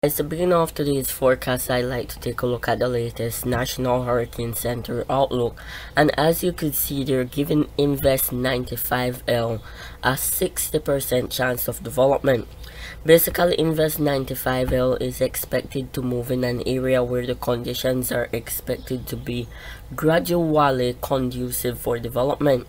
At the beginning of today's forecast, I'd like to take a look at the latest National Hurricane Center outlook, and as you can see, they're giving Invest 95L a 60% chance of development. Basically, Invest 95L is expected to move in an area where the conditions are expected to be gradually conducive for development.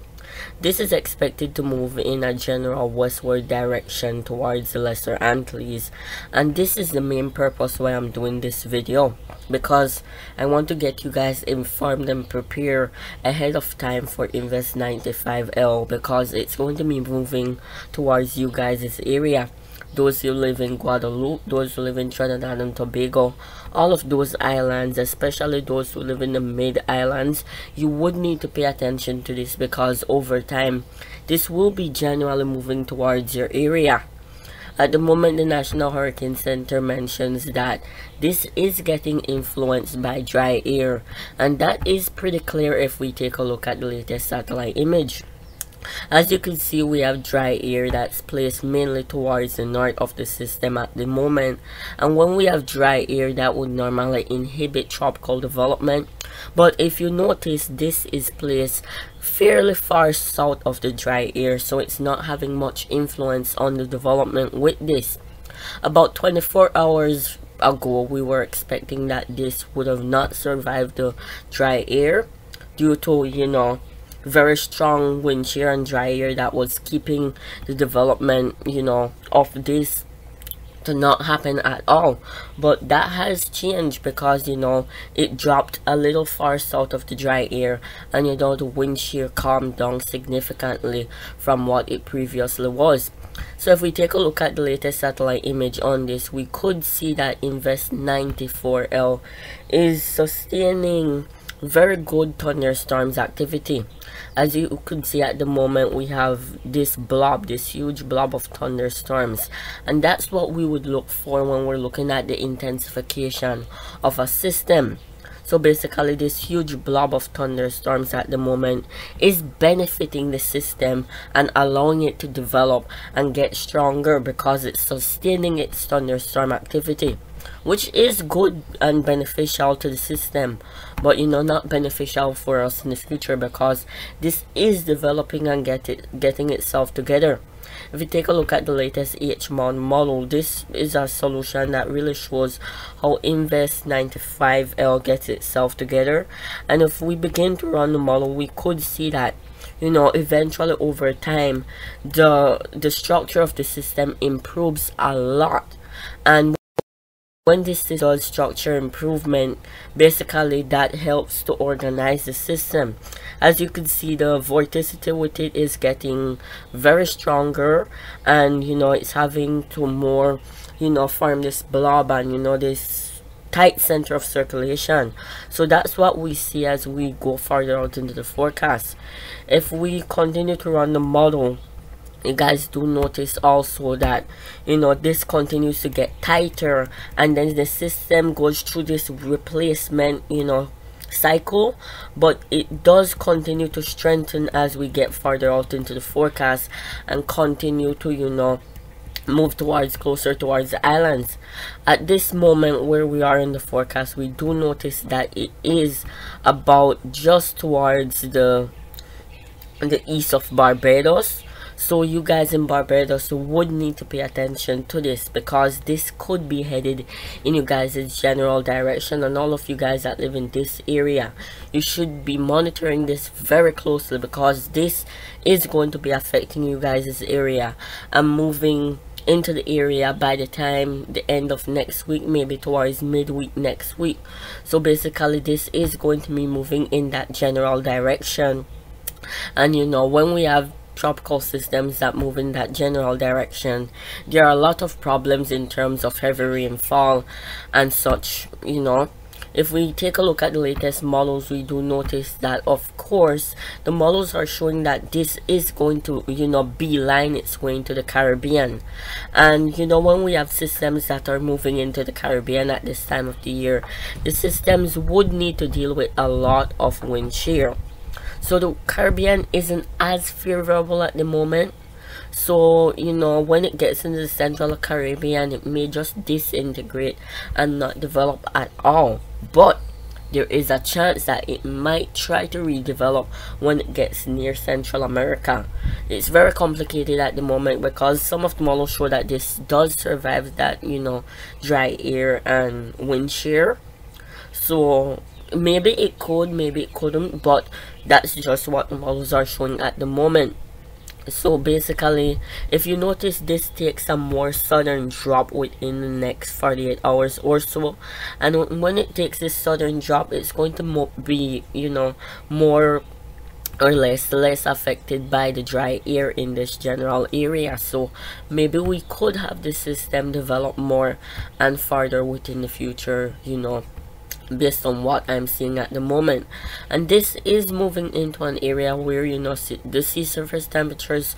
This is expected to move in a general westward direction towards the Lesser Antilles, and this is the main purpose why I'm doing this video, because I want to get you guys informed and prepare ahead of time for Invest 95L, because it's going to be moving towards you guys' area. Those who live in Guadeloupe, those who live in Trinidad and Tobago, all of those islands, especially those who live in the mid-islands, you would need to pay attention to this, because over time, this will be generally moving towards your area. At the moment, the National Hurricane Center mentions that this is getting influenced by dry air, and that is pretty clear if we take a look at the latest satellite image. As you can see, we have dry air that's placed mainly towards the north of the system at the moment, and when we have dry air, that would normally inhibit tropical development. But if you notice, this is placed fairly far south of the dry air, so it's not having much influence on the development with this. About 24 hours ago, we were expecting that this would have not survived the dry air due to, very strong wind shear and dry air that was keeping the development, of this to not happen at all. But that has changed because, it dropped a little far south of the dry air, and the wind shear calmed down significantly from what it previously was. So if we take a look at the latest satellite image on this, we could see that Invest 94L is sustaining very good thunderstorms activity. As you could see, at the moment we have this huge blob of thunderstorms, and that's what we would look for when we're looking at the intensification of a system. So basically, this huge blob of thunderstorms at the moment is benefiting the system and allowing it to develop and get stronger, because it's sustaining its thunderstorm activity, which is good and beneficial to the system, but not beneficial for us in the future, because this is developing and getting itself together. If you take a look at the latest HMON model, this is a solution that really shows how Invest 95L gets itself together. And if we begin to run the model, we could see that eventually over time the structure of the system improves a lot. And when this does structure improvement, basically that helps to organize the system. As you can see, the vorticity with it is getting very stronger, and it's having to more form this blob and this tight center of circulation. So that's what we see as we go farther out into the forecast. If we continue to run the model, you guys do notice also that this continues to get tighter, and then the system goes through this replacement cycle, but it does continue to strengthen as we get farther out into the forecast and continue to move closer towards the islands. At this moment where we are in the forecast, we do notice that it is about just towards the east of Barbados. So you guys in Barbados would need to pay attention to this, because this could be headed in you guys' general direction, and all of you guys that live in this area, you should be monitoring this very closely, because this is going to be affecting you guys' area and moving into the area by the time the end of next week, maybe towards midweek next week. So basically, this is going to be moving in that general direction, and when we have tropical systems that move in that general direction, there are a lot of problems in terms of heavy rainfall and such. If we take a look at the latest models, we do notice that, of course, the models are showing that this is going to beeline its way into the Caribbean. And when we have systems that are moving into the Caribbean at this time of the year, the systems would need to deal with a lot of wind shear. So the Caribbean isn't as favorable at the moment So you know, when it gets into the Central Caribbean, it may just disintegrate and not develop at all. But there is a chance that it might try to redevelop when it gets near Central America. It's very complicated at the moment because some of the models show that this does survive that, you know, dry air and wind shear. So maybe it could, maybe it couldn't, but that's just what the models are showing at the moment. So basically, if you notice, this takes a more sudden drop within the next 48 hours or so, and when it takes this sudden drop, it's going to be, you know, more or less affected by the dry air in this general area. So maybe we could have the system develop more and farther within the future, you know, based on what I'm seeing at the moment. And this is moving into an area where, you know, the sea surface temperatures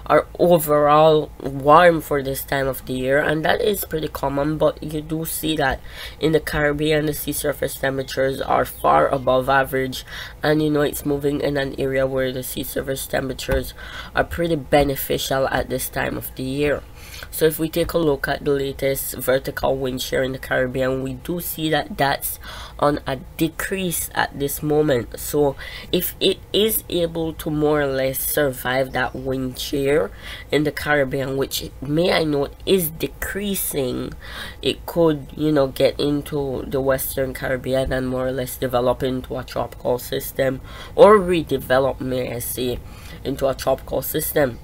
are overall warm for this time of the year, and that is pretty common. But you do see that in the Caribbean, the sea surface temperatures are far above average, and you know, it's moving in an area where the sea surface temperatures are pretty beneficial at this time of the year. So if we take a look at the latest vertical wind shear in the Caribbean, we do see that that's on a decrease at this moment. So if it is able to more or less survive that wind shear in the Caribbean, which, may I note, is decreasing, it could, you know, get into the Western Caribbean and more or less develop into a tropical system, or redevelop, may I say, into a tropical system.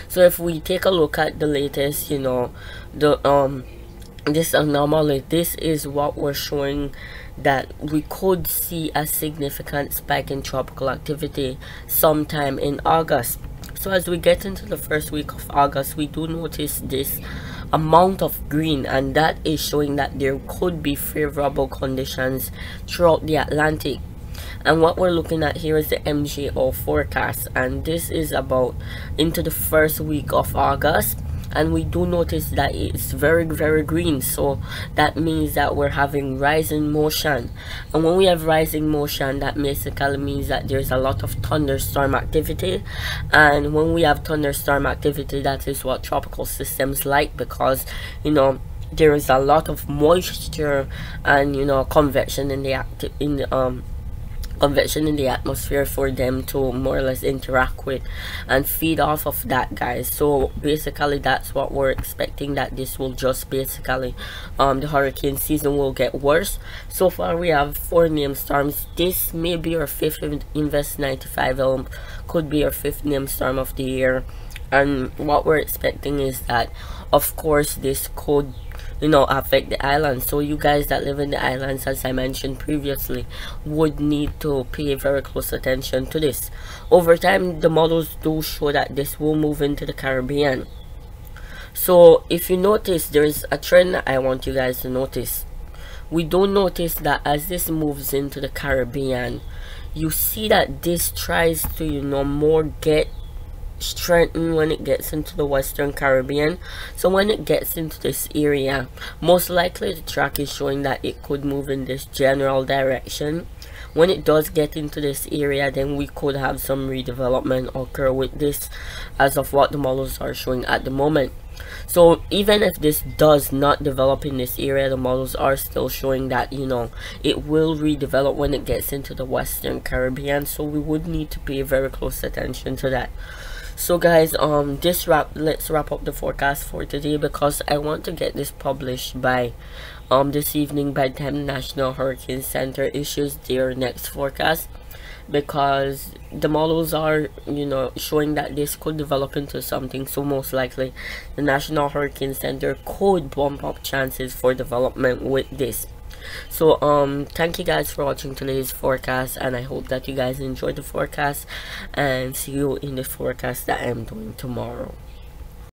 So if we take a look at the latest, you know, the this anomaly, this is what we're showing, that we could see a significant spike in tropical activity sometime in August. So as we get into the first week of August, we do notice this amount of green, and that is showing that there could be favorable conditions throughout the Atlantic. And what we're looking at here is the MJO forecast, and this is about into the first week of August, and we do notice that it's very green. So that means that we're having rising motion, and when we have rising motion, that basically means that there's a lot of thunderstorm activity. And when we have thunderstorm activity, that is what tropical systems like, because, you know, there is a lot of moisture and, you know, convection in the convection in the atmosphere for them to more or less interact with and feed off of that, guys. So basically that's what we're expecting, that this will just basically the hurricane season will get worse. So far we have 4 named storms. This may be our 5th Invest 95 could be our 5th named storm of the year. And what we're expecting is that, of course, this could, you know, affect the islands. So you guys that live in the islands, as I mentioned previously, would need to pay very close attention to this. Over time, the models do show that this will move into the Caribbean. So if you notice, there's a trend that I want you guys to notice. We do notice that as this moves into the Caribbean, you see that this tries to, you know, more get strengthen when it gets into the Western Caribbean. So when it gets into this area, most likely the track is showing that it could move in this general direction. When it does get into this area, then we could have some redevelopment occur with this, as of what the models are showing at the moment. So even if this does not develop in this area, the models are still showing that, you know, it will redevelop when it gets into the Western Caribbean. So we would need to pay very close attention to that. So guys, let's wrap up the forecast for today, because I want to get this published by this evening by the time the National Hurricane Center issues their next forecast, because the models are, you know, showing that this could develop into something. So most likely the National Hurricane Center could bump up chances for development with this. So thank you guys for watching today's forecast, and I hope that you guys enjoyed the forecast, and see you in the forecast that I'm doing tomorrow.